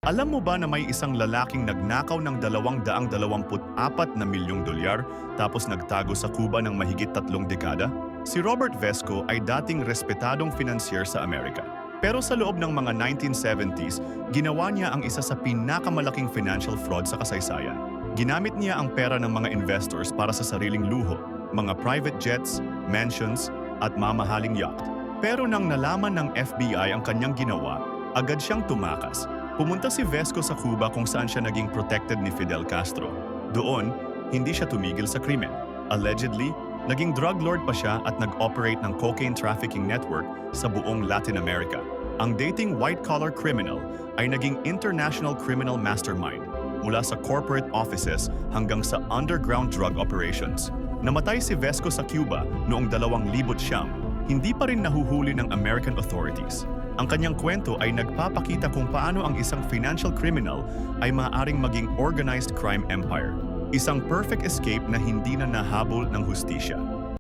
Alam mo ba na may isang lalaking nagnakaw ng $224 milyong tapos nagtago sa Cuba ng mahigit 3 dekada? Si Robert Vesco ay dating respetadong financier sa Amerika. Pero sa loob ng mga 1970s, ginawa niya ang isa sa pinakamalaking financial fraud sa kasaysayan. Ginamit niya ang pera ng mga investors para sa sariling luho, mga private jets, mansions, at mamahaling yacht. Pero nang nalaman ng FBI ang kanyang ginawa, agad siyang tumakas. Pumunta si Vesco sa Cuba kung saan siya naging protected ni Fidel Castro. Doon, hindi siya tumigil sa krimen. Allegedly, naging drug lord pa siya at nag-operate ng cocaine trafficking network sa buong Latin America. Ang dating white-collar criminal ay naging international criminal mastermind mula sa corporate offices hanggang sa underground drug operations. Namatay si Vesco sa Cuba noong 2009, hindi pa rin nahuhuli ng American authorities. Ang kanyang kwento ay nagpapakita kung paano ang isang financial criminal ay maaaring maging organized crime empire. Isang perfect escape na hindi na nahabol ng hustisya.